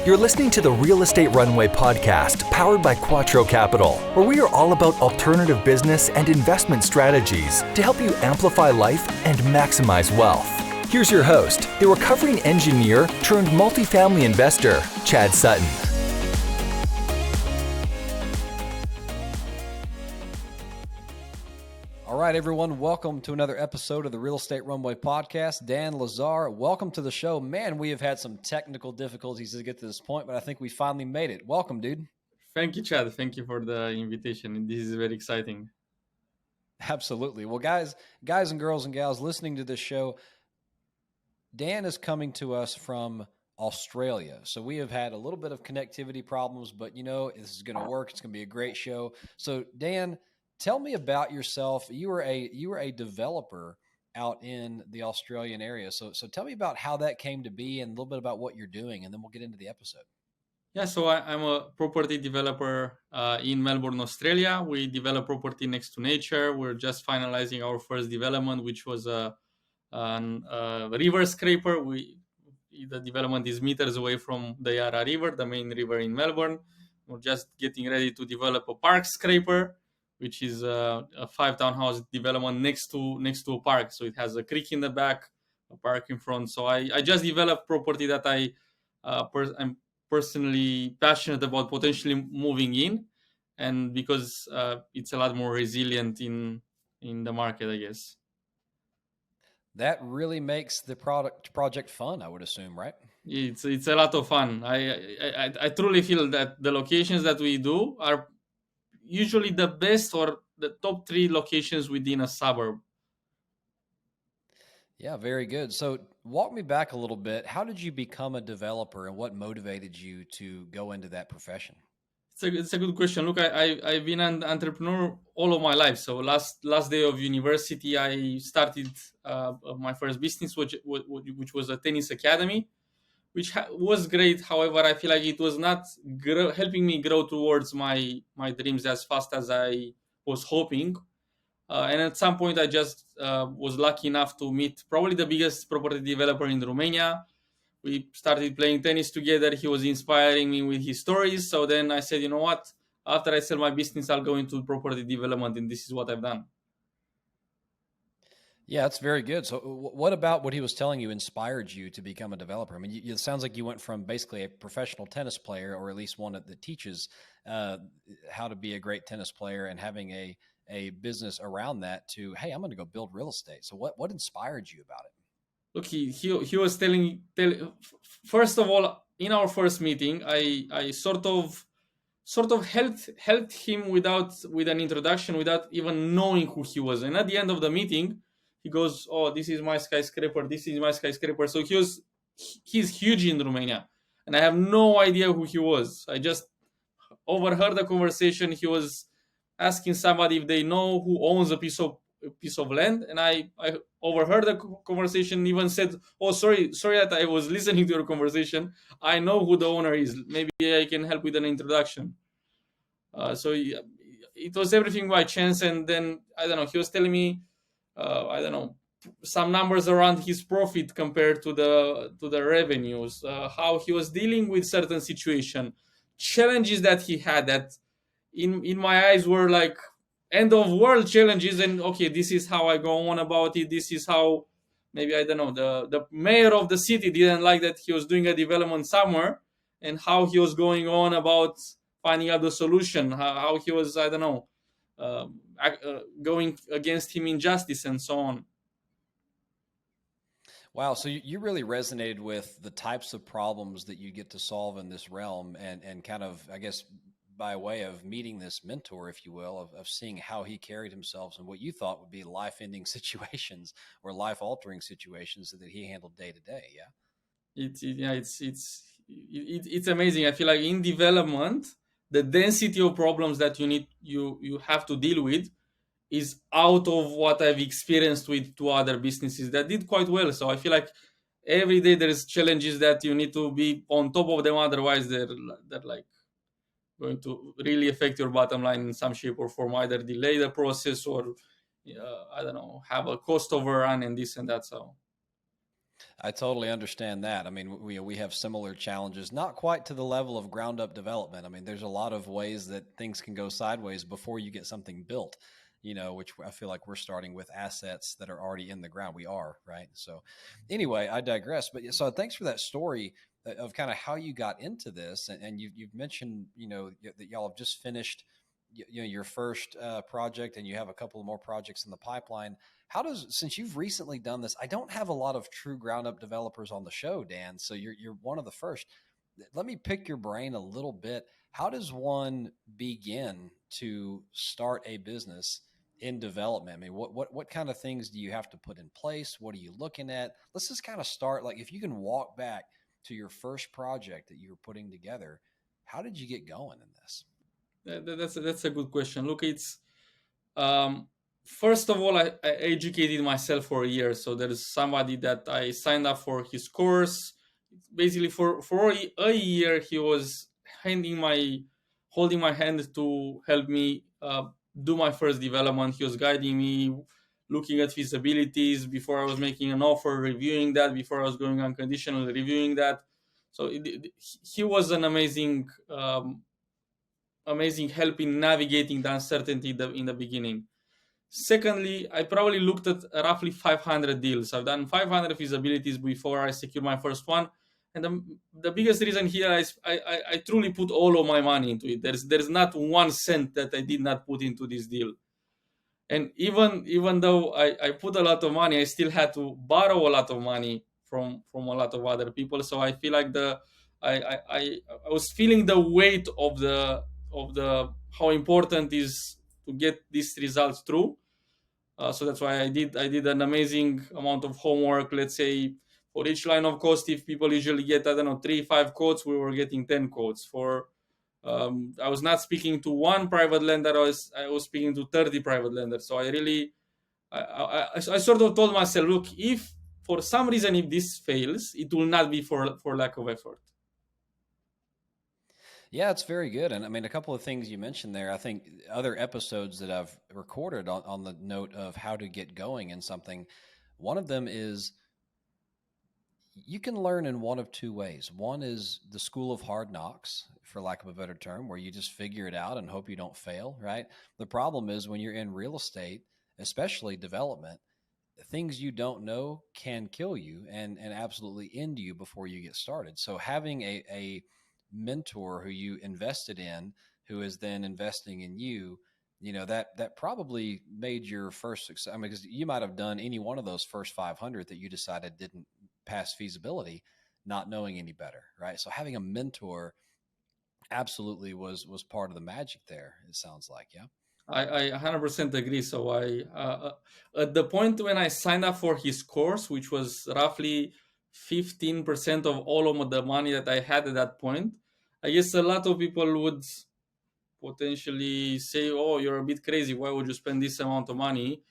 You're listening to the Real Estate Runway podcast, powered by Quattro Capital, where we are all about alternative business and investment strategies to help you amplify life and maximize wealth. Here's your host, the recovering engineer turned multifamily investor, Chad Sutton. All right, everyone, welcome to another episode of the Real Estate Runway podcast. Dan, Lazar, welcome to the show. Man, we have had some technical difficulties to get to this point, but I think we finally made it. Welcome, dude. Thank you, Chad. Thank you for the invitation. This is very exciting. Absolutely. Well, guys and girls and gals listening to this show, Dan is coming to us from Australia. So we have had a little bit of connectivity problems, but you know, this is going to work. It's going to be a great show. So Dan, tell me about yourself. You were a developer out in the Australian area. So tell me about how that came to be and a little bit about what you're doing, and then we'll get into the episode. Yeah, so I'm a property developer in Melbourne, Australia. We develop property next to nature. We're just finalizing our first development, which was a river scraper. The development is meters away from the Yarra River, the main river in Melbourne. We're just getting ready to develop a park scraper, which is a 5 townhouse development next to a park. So it has a creek in the back, a park in front. So I just developed property that I'm personally passionate about potentially moving in, and because it's a lot more resilient in the market, I guess. That really makes the project fun, I would assume, right? It's a lot of fun. I truly feel that the locations that we do are usually the best or the top 3 locations within a suburb. Yeah, very good. So walk me back a little bit. How did you become a developer and what motivated you to go into that profession? It's a good question. Look, I've been an entrepreneur all of my life. So last day of university, I started my first business, which was a tennis academy, which was great. However, I feel like it was not helping me grow towards my dreams as fast as I was hoping. And at some point, I just was lucky enough to meet probably the biggest property developer in Romania. We started playing tennis together. He was inspiring me with his stories. So then I said, you know what? After I sell my business, I'll go into property development. And this is what I've done. Yeah, that's very good. So what about what he was telling you inspired you to become a developer? I mean, it sounds like you went from basically a professional tennis player, or at least one that teaches how to be a great tennis player and having a business around that to, hey, I'm going to go build real estate. So what inspired you about it? Look, he was telling, first of all, in our first meeting, I sort of helped him with an introduction, without even knowing who he was. And at the end of the meeting, he goes, "Oh, this is my skyscraper. This is my skyscraper." So he's huge in Romania, and I have no idea who he was. I just overheard the conversation. He was asking somebody if they know who owns a piece of land, and I overheard the conversation. Even said, "Oh, sorry that I was listening to your conversation. I know who the owner is. Maybe I can help with an introduction." So it was everything by chance. And then I don't know. He was telling me, some numbers around his profit compared to the revenues, how he was dealing with certain situation, challenges that he had that in my eyes were like end of world challenges. And okay, this is how I go on about it. This is how, maybe, I don't know, the mayor of the city didn't like that he was doing a development somewhere, and how he was going on about finding out the solution, how he was, I don't know, going against him in justice and so on. Wow. So you really resonated with the types of problems that you get to solve in this realm, and kind of, I guess, by way of meeting this mentor, if you will, of seeing how he carried himself and what you thought would be life-ending situations or life-altering situations that he handled day to day. Yeah. It's amazing. I feel like in development, the density of problems that you have to deal with is out of what I've experienced with 2 other businesses that did quite well. So I feel like every day there's challenges that you need to be on top of them. Otherwise, they're like going to really affect your bottom line in some shape or form, either delay the process or, I don't know, have a cost overrun and this and that. So I totally understand that. I mean, we have similar challenges, not quite to the level of ground up development. I mean, there's a lot of ways that things can go sideways before you get something built, which I feel like we're starting with assets that are already in the ground. We are, right? So, anyway, I digress. But so thanks for that story of kind of how you got into this. And you've mentioned, that y'all have just finished, your first project and you have a couple of more projects in the pipeline. Since you've recently done this, I don't have a lot of true ground up developers on the show, Dan. So you're one of the first. Let me pick your brain a little bit. How does one begin to start a business in development? I mean, what kind of things do you have to put in place? What are you looking at? Let's just kind of start. Like, if you can walk back to your first project that you were putting together, how did you get going in this? That's a good question. Look, it's um, first of all, I educated myself for a year. So there is somebody that I signed up for his course. Basically, for a year, he was holding my hand to help me do my first development. He was guiding me, looking at feasibilities before I was making an offer, reviewing that before I was going unconditional, reviewing that. So he was an amazing help in navigating the uncertainty in the beginning. Secondly, I probably looked at roughly 500 deals. I've done 500 feasibilities before I secured my first one. And the biggest reason here is I truly put all of my money into it. There's not 1 cent that I did not put into this deal. And even though I put a lot of money, I still had to borrow a lot of money from a lot of other people. So I feel like I was feeling the weight of the how important is to get these results through. So that's why I did an amazing amount of homework. Let's say for each line of cost, if people usually get, I don't know, 3-5 quotes, we were getting 10 quotes. I was not speaking to one private lender. I was speaking to 30 private lenders. So I sort of told myself, look, if for some reason if this fails, it will not be for lack of effort. Yeah, it's very good. And I mean, a couple of things you mentioned there, I think other episodes that I've recorded on the note of how to get going in something, one of them is you can learn in one of two ways. One is the school of hard knocks, for lack of a better term, where you just figure it out and hope you don't fail, right? The problem is when you're in real estate, especially development, things you don't know can kill you and absolutely end you before you get started. So having a mentor who you invested in, who is then investing in you, that probably made your first success. I mean, because you might have done any one of those first 500 that you decided didn't pass feasibility, not knowing any better, right? So having a mentor absolutely was part of the magic there. It sounds like, yeah. I 100% agree. So at the point when I signed up for his course, which was roughly 15% of all of the money that I had at that point, I guess a lot of people would potentially say, oh, you're a bit crazy. Why would you spend this amount of money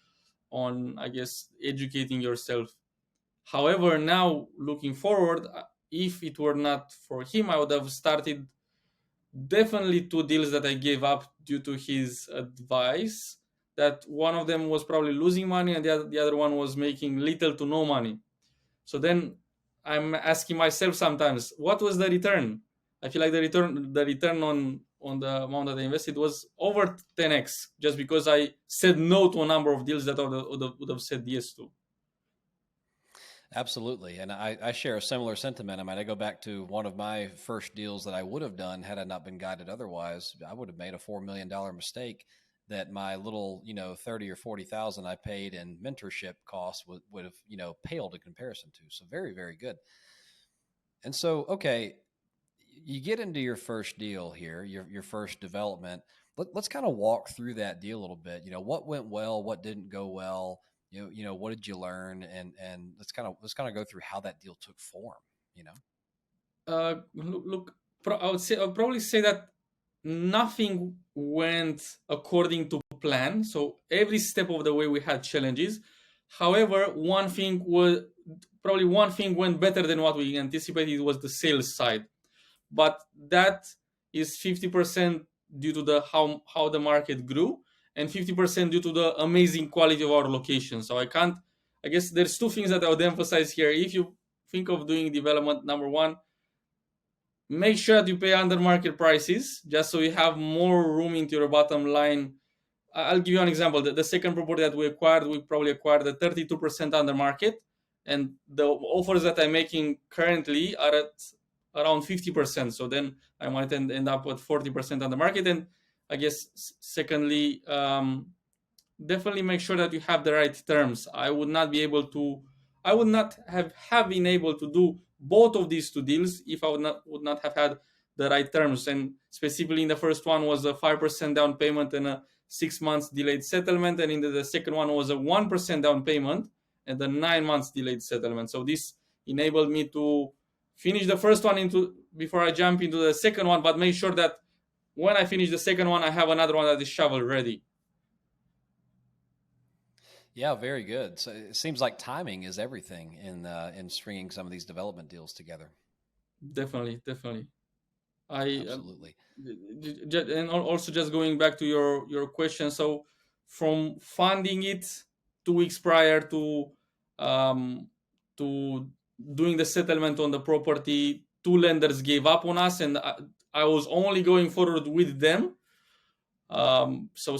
on, I guess, educating yourself? However, now looking forward, if it were not for him, I would have started definitely 2 deals that I gave up due to his advice. That one of them was probably losing money and the other one was making little to no money. So then I'm asking myself sometimes, what was the return? I feel like the return on the amount that I invested was over 10x just because I said no to a number of deals that I would have said yes to. Absolutely. And I share a similar sentiment. I mean, I go back to one of my first deals that I would have done had I not been guided otherwise. I would have made a $4 million mistake that my little, 30 or 40,000 I paid in mentorship costs would have, paled in comparison to. So very, very good. And so, okay, you get into your first deal here, your first development. Let's kind of walk through that deal a little bit. What went well, what didn't go well. What did you learn, and let's kind of go through how that deal took form. Look, I'll probably say that nothing went according to plan. So every step of the way we had challenges. However, one thing went better than what we anticipated. Was the sales side, but that is 50% due to how the market grew, and 50% due to the amazing quality of our location. So I guess there's 2 things that I would emphasize here. think of doing development, number one, make sure that you pay under market prices, just so you have more room into your bottom line. I'll give you an example. The second property that we probably acquired at 32% under market, and the offers that I'm making currently are at around 50%. So then I might end up with 40% under market. And I guess secondly, definitely make sure that you have the right terms. I would not have been able to do both of these two deals if I would not have had the right terms. And specifically in the first one was a 5% down payment and a 6 months delayed settlement, and in the second one was a 1% down payment and a 9 months delayed settlement. So this enabled me to finish the first one before I jump into the second one, but make sure that when I finish the second one, I have another one that is shovel ready. Yeah, very good. So it seems like timing is everything in stringing some of these development deals together. Definitely. Absolutely. And also just going back to your question, so from funding it 2 weeks prior to doing the settlement on the property, 2 lenders gave up on us, and I was only going forward with them. So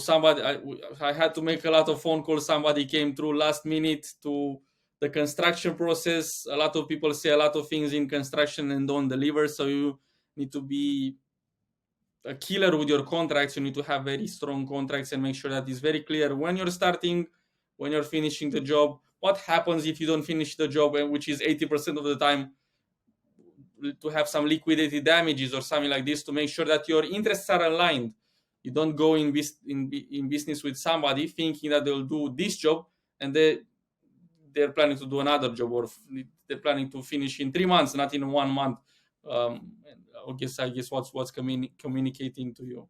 I had to make a lot of phone calls. Somebody came through last minute to the construction process. A lot of people say a lot of things in construction and don't deliver. So you need to be a killer with your contracts. You need to have very strong contracts and make sure that it's very clear when you're starting, when you're finishing the job, what happens if you don't finish the job, which is 80% of the time, to have some liquidated damages or something like this, to make sure that your interests are aligned. You don't go in business with somebody thinking that they'll do this job and they're planning to do another job, or they're planning to finish in 3 months, not in 1 month. I guess what's communicating to you.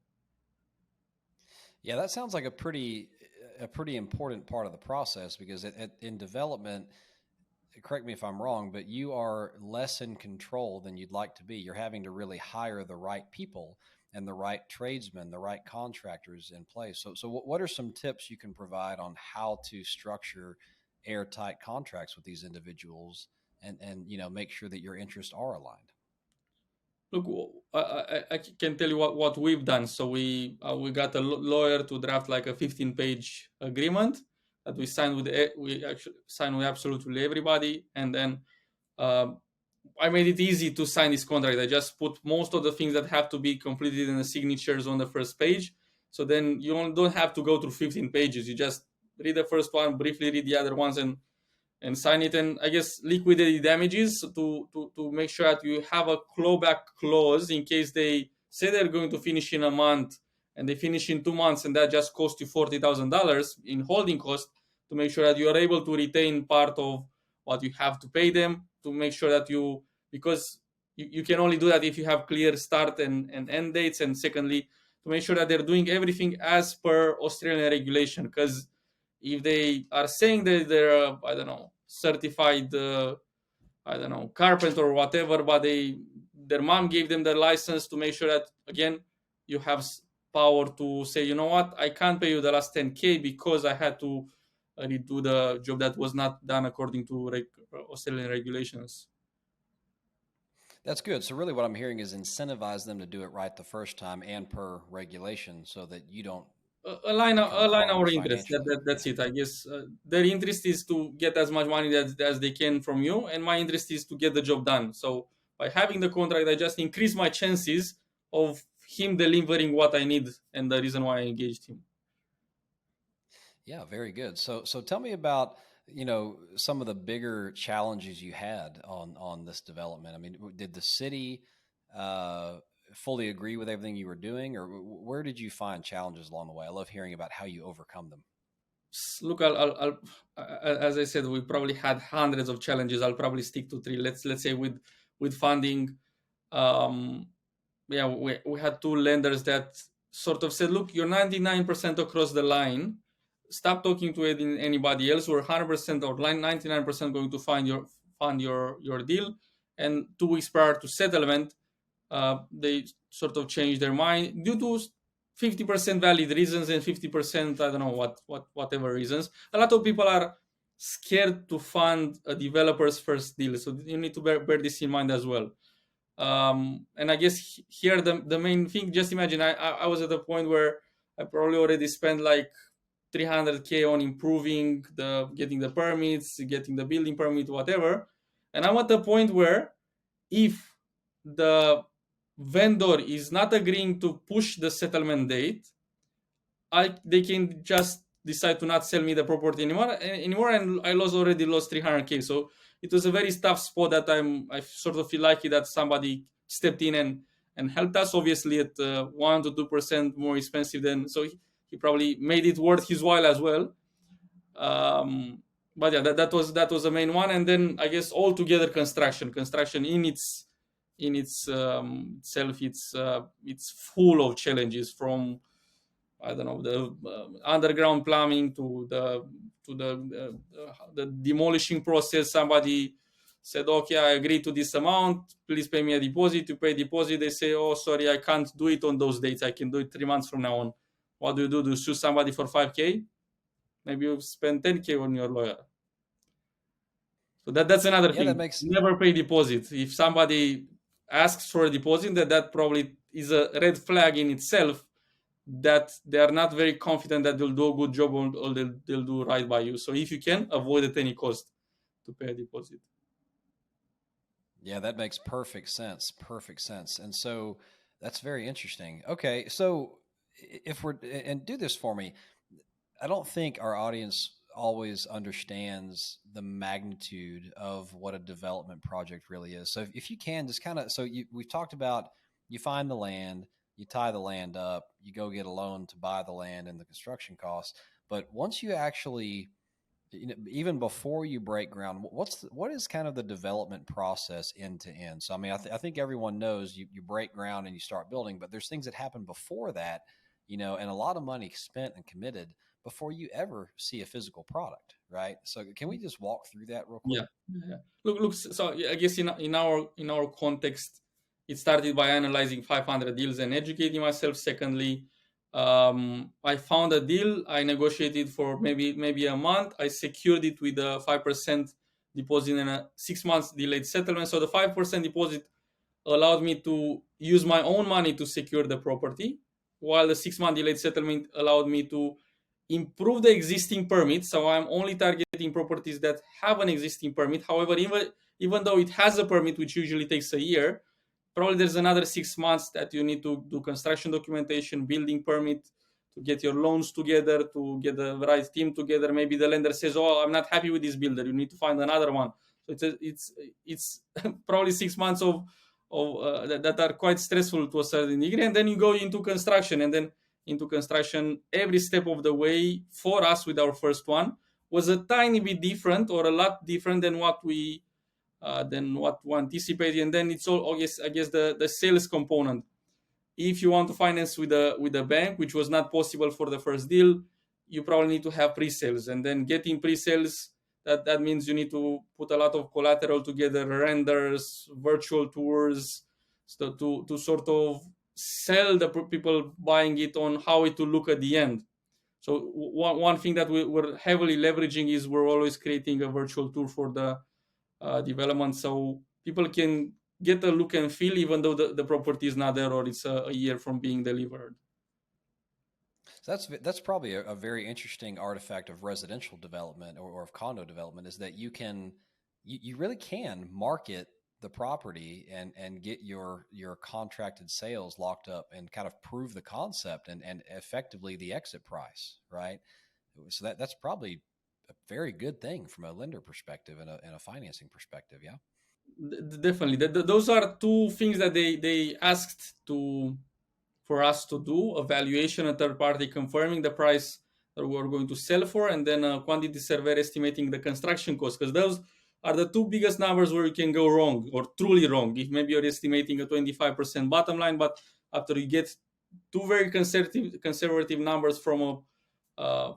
Yeah, that sounds like a pretty important part of the process, because in development, correct me if I'm wrong, but you are less in control than you'd like to be. You're having to really hire the right people and the right tradesmen, the right contractors in place. So what are some tips you can provide on how to structure airtight contracts with these individuals and make sure that your interests are aligned? Look, I can tell you what we've done. So we got a lawyer to draft like a 15-page agreement that we signed with absolutely everybody, and then I made it easy to sign this contract. I just put most of the things that have to be completed in the signatures on the first page. So then you don't have to go through 15 pages. You just read the first one, briefly read the other ones, and sign it. And I guess liquidated damages to make sure that you have a clawback clause in case they say they're going to finish in a month and they finish in 2 months, and that just cost you $40,000 in holding cost, to make sure that you are able to retain part of what you have to pay them, to make sure that because you can only do that if you have clear start and end dates. And secondly, to make sure that they're doing everything as per Australian regulation, because if they are saying that they're certified carpenter or whatever, but their mom gave them the license, to make sure that, again, you have power to say, you know what, I can't pay you the last 10K because I had to redo the job that was not done according to Australian regulations. That's good. So really what I'm hearing is incentivize them to do it right the first time and per regulation, so that you don't align our interest. That's it. I guess their interest is to get as much money as they can from you, and my interest is to get the job done. So by having the contract, I just increase my chances of him delivering what I need, and the reason why I engaged him. Yeah, very good. So tell me about some of the bigger challenges you had on this development. I mean, did the city fully agree with everything you were doing, or where did you find challenges along the way? I love hearing about how you overcome them. Look, I'll as I said, we probably had hundreds of challenges. I'll probably stick to 3. Let's say with funding, we had 2 lenders that sort of said, look, you're 99% across the line. Stop talking to anybody else. We're 100% or 99% going to fund your deal. And 2 weeks prior to settlement, they sort of changed their mind due to 50% valid reasons and 50% I don't know whatever reasons. A lot of people are scared to fund a developer's first deal. So you need to bear this in mind as well. And I guess here the main thing, just imagine I was at a point where I probably already spent like 300K on improving getting the permits, getting the building permit, whatever. And I'm at the point where if the vendor is not agreeing to push the settlement date, they can just decide to not sell me the property anymore, and I already lost 300K. So it was a very tough spot that I sort of feel lucky that somebody stepped in and helped us. Obviously, at 1 to 2% more expensive than, so he probably made it worth his while as well. But yeah, that was the main one. And then I guess altogether construction in itself, it's full of challenges, from I don't know, the underground plumbing to the demolishing process. Somebody said, okay, I agree to this amount, please pay me a deposit. You pay deposit, they say, oh, sorry, I can't do it on those dates, I can do it 3 months from now on. What do? Do you sue somebody for 5K? Maybe you spend 10K on your lawyer. So that's another thing. Never pay deposit. If somebody asks for a deposit, that probably is a red flag in itself, that they are not very confident that they'll do a good job or they'll do right by you. So if you can, avoid at any cost to pay a deposit. Yeah, that makes perfect sense. Perfect sense. And so that's very interesting. Okay, so if we're, and do this for me, I don't think our audience always understands the magnitude of what a development project really is. So if you can just kind of, we've talked about, you find the land, you tie the land up, you go get a loan to buy the land and the construction costs. But once you actually, even before you break ground, what is kind of the development process end to end? So, I mean, I think everyone knows you break ground and you start building, but there's things that happen before that, and a lot of money spent and committed before you ever see a physical product, right? So can we just walk through that real quick? Yeah. Look. So I guess in our context, it started by analyzing 500 deals and educating myself. Secondly, I found a deal. I negotiated for maybe a month. I secured it with a 5% deposit and a 6 months delayed settlement. So the 5% deposit allowed me to use my own money to secure the property, while the 6 month delayed settlement allowed me to improve the existing permit. So I'm only targeting properties that have an existing permit. However, even though it has a permit, which usually takes a year, probably there's another 6 months that you need to do construction documentation, building permit, to get your loans together, to get the right team together. Maybe the lender says, oh, I'm not happy with this builder, you need to find another one. So it's probably 6 months of that are quite stressful to a certain degree. And then you go into construction, and then into construction, every step of the way for us with our first one was a tiny bit different, or a lot different than what we anticipated. And then it's all, I guess the sales component. If you want to finance with a bank, which was not possible for the first deal, you probably need to have pre-sales. And then getting pre-sales, that means you need to put a lot of collateral together, renders, virtual tours, so to sort of sell the people buying it on how it will look at the end. So one thing that we're heavily leveraging is we're always creating a virtual tour for the development, so people can get a look and feel, even though the property is not there, or it's a year from being delivered. So that's probably a very interesting artifact of residential development or of condo development, is that you really can market the property and get your contracted sales locked up and kind of prove the concept and effectively the exit price, right? So that's probably a very good thing from a lender perspective and a financing perspective. Yeah, definitely. Those are two things that they asked for us to do: a valuation, a third party confirming the price that we're going to sell for, and then a quantity surveyor estimating the construction cost, because those are the two biggest numbers where you can go wrong, or truly wrong. If maybe you're estimating a 25% bottom line, but after you get two very conservative numbers from a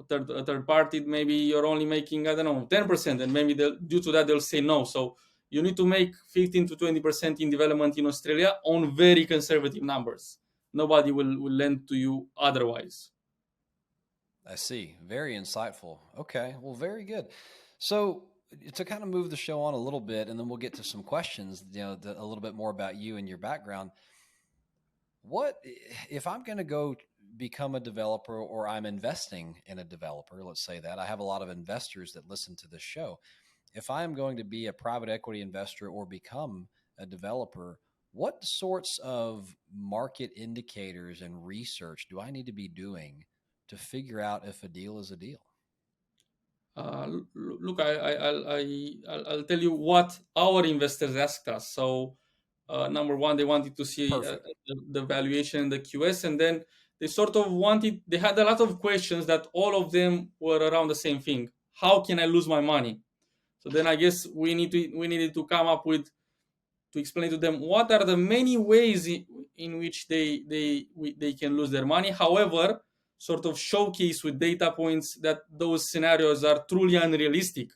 third party, maybe you're only making, I don't know, 10%, and maybe due to that they'll say no. So you need to make 15 to 20% in development in Australia on very conservative numbers. Nobody will lend to you otherwise. I see. Very insightful. Okay. Well, very good. So to kind of move the show on a little bit, and then we'll get to some questions, a little bit more about you and your background. What if I'm going to go become a developer, or I'm investing in a developer? Let's say that I have a lot of investors that listen to this show. If I'm going to be a private equity investor or become a developer, what sorts of market indicators and research do I need to be doing to figure out if a deal is a deal? Look, I'll tell you what our investors asked us. So, number one, they wanted to see Perfect. the valuation and the QS, and then they sort of they had a lot of questions that all of them were around the same thing. How can I lose my money? So then I guess we needed to come up with to explain to them what are the many ways in which they can lose their money. However, sort of showcase with data points that those scenarios are truly unrealistic.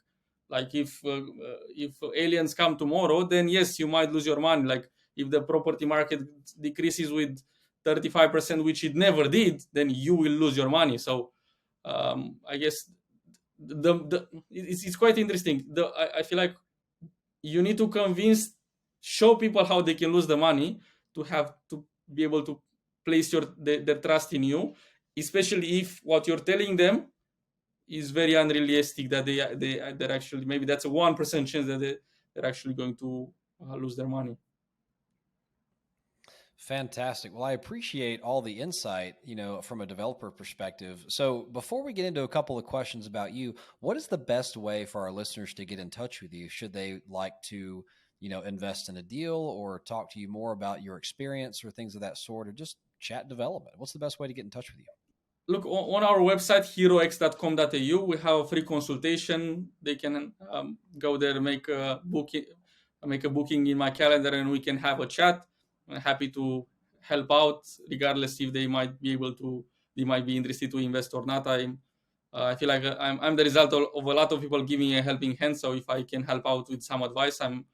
Like if aliens come tomorrow, then yes, you might lose your money. Like if the property market decreases with 35%, which it never did, then you will lose your money. So I guess it's quite interesting. I feel like you need to show people how they can lose the money to have to be able to place their trust in you, especially if what you're telling them is very unrealistic, that they're actually, maybe that's a 1% chance that they're actually going to lose their money. Fantastic. Well, I appreciate all the insight, from a developer perspective. So before we get into a couple of questions about you, what is the best way for our listeners to get in touch with you? Should they like to, invest in a deal or talk to you more about your experience or things of that sort, or just chat development? What's the best way to get in touch with you? Look, on our website, herox.com.au, we have a free consultation. They can go there, make a booking in my calendar, and we can have a chat. I'm happy to help out, regardless if they might be interested to invest or not. I feel like I'm the result of a lot of people giving a helping hand. So if I can help out with some advice, I'm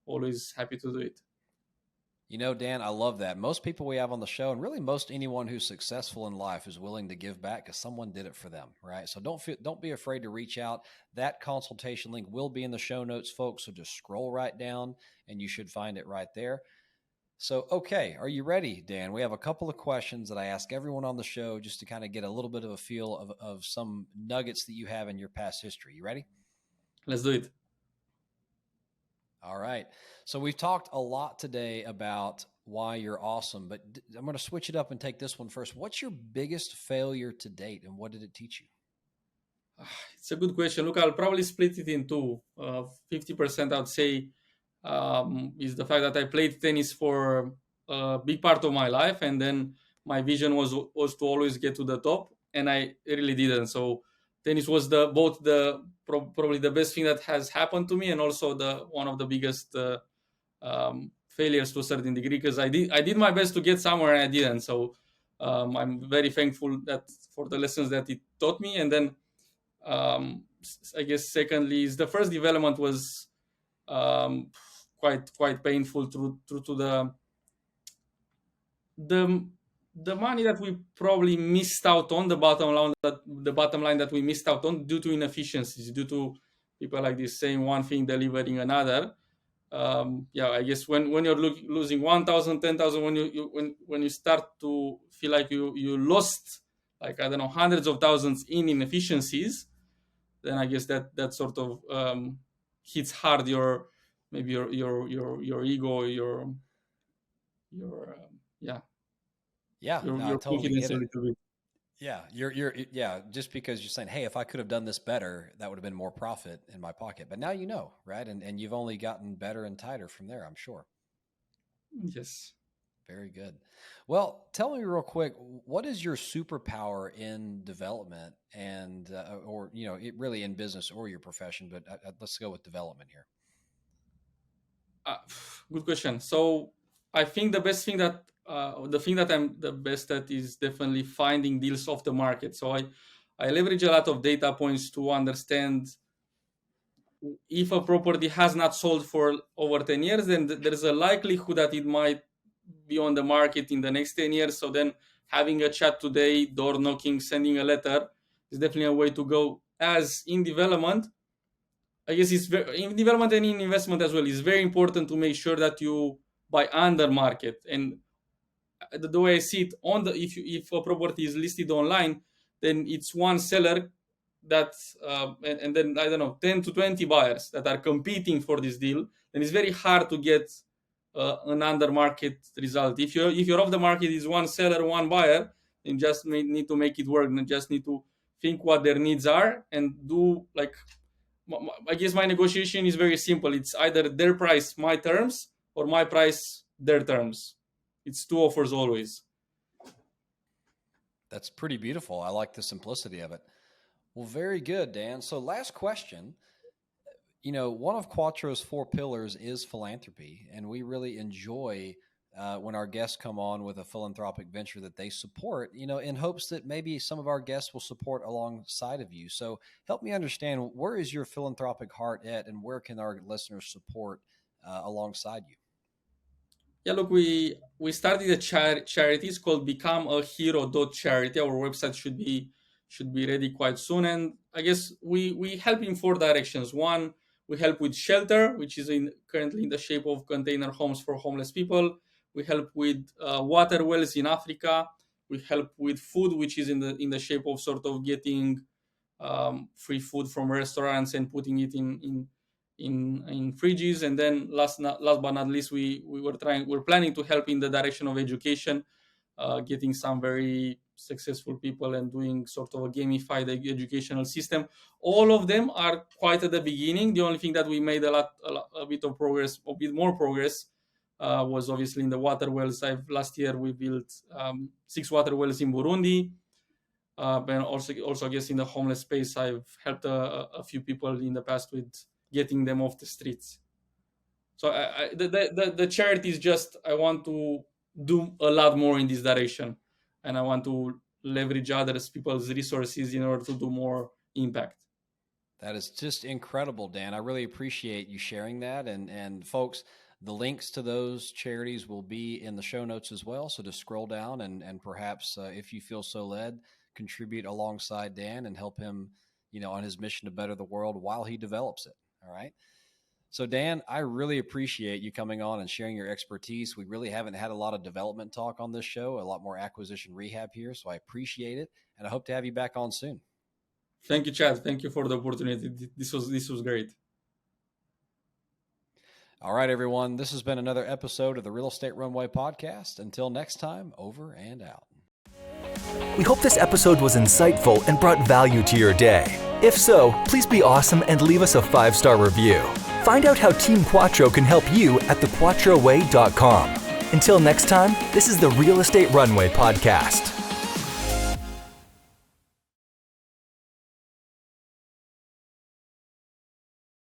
always happy to do it. Dan, I love that. Most people we have on the show, and really most anyone who's successful in life, is willing to give back because someone did it for them, right? So don't be afraid to reach out. That consultation link will be in the show notes, folks. So just scroll right down, and you should find it right there. So, okay, are you ready, Dan? We have a couple of questions that I ask everyone on the show just to kind of get a little bit of a feel of some nuggets that you have in your past history. You ready? Let's do it. All right. So we've talked a lot today about why you're awesome, but I'm going to switch it up and take this one first. What's your biggest failure to date, and what did it teach you? It's a good question. Look, I'll probably split it in two. 50%, I'd say, is the fact that I played tennis for a big part of my life, and then my vision was to always get to the top, and I really didn't. So tennis was probably the best thing that has happened to me, and also one of the biggest failures to a certain degree, because I did my best to get somewhere and I didn't. So I'm very thankful for the lessons that it taught me. And then I guess secondly is the first development was quite painful through to the money that we probably missed out on, the bottom line that we missed out on due to inefficiencies, due to people like this saying one thing, delivering another. I guess when you're losing 1,000, 10,000, when you start to feel like you lost, like, I don't know, hundreds of thousands in inefficiencies, then I guess that sort of hits hard your ego, your totally confidence get a it. little bit. Yeah, just because you're saying, hey, if I could have done this better, that would have been more profit in my pocket. But now you know, right? And you've only gotten better and tighter from there, I'm sure. Yes. Very good. Well, tell me real quick, what is your superpower in development and, or, really in business or your profession, but let's go with development here. Good question. So I think the thing that I'm the best at is definitely finding deals off the market. So I leverage a lot of data points to understand if a property has not sold for over 10 years, then there's a likelihood that it might be on the market in the next 10 years. So then having a chat today, door knocking, sending a letter, is definitely a way to go. As in development, I guess it's very, in development and in investment as well, it's very important to make sure that you buy under market. And the way I see it, if a property is listed online, then it's one seller that and then I don't know 10 to 20 buyers that are competing for this deal. Then it's very hard to get an under market result. If you're off the market, is one seller, one buyer, then just need to make it work. And just need to think what their needs are and do like. I guess my negotiation is very simple. It's either their price, my terms, or my price, their terms. It's two offers always. That's pretty beautiful. I like the simplicity of it. Well, very good, Dan. So last question. You know, one of Quattro's 4 pillars is philanthropy, and we really enjoy when our guests come on with a philanthropic venture that they support, you know, in hopes that maybe some of our guests will support alongside of you. So help me understand, where is your philanthropic heart at, and where can our listeners support alongside you? Yeah, look, we started a charity. It's called becomeahero.charity. Our website should be ready quite soon. And I guess we help in 4 directions. One, we help with shelter, which is currently in the shape of container homes for homeless people. We help with water wells in Africa. We help with food, which is in the shape of sort of getting free food from restaurants and putting it in fridges. And then last but not least, we're planning to help in the direction of education, getting some very successful people and doing sort of a gamified educational system. All of them are quite at the beginning. The only thing that we made a bit more progress was obviously in the water wells. Last year we built 6 water wells in Burundi. And also I guess in the homeless space, I've helped a few people in the past with getting them off the streets. So the charity is just, I want to do a lot more in this direction, and I want to leverage other people's resources in order to do more impact. That is just incredible, Dan. I really appreciate you sharing that. And folks, the links to those charities will be in the show notes as well. So just scroll down and perhaps if you feel so led, contribute alongside Dan and help him, you know, on his mission to better the world while he develops it. All right. So Dan, I really appreciate you coming on and sharing your expertise. We really haven't had a lot of development talk on this show, a lot more acquisition rehab here. So I appreciate it. And I hope to have you back on soon. Thank you, Chad. Thank you for the opportunity. This was great. All right, everyone. This has been another episode of the Real Estate Runway Podcast. Until next time, over and out. We hope this episode was insightful and brought value to your day. If so, please be awesome and leave us a 5-star review. Find out how Team Quattro can help you at thequattroway.com. Until next time, this is the Real Estate Runway Podcast.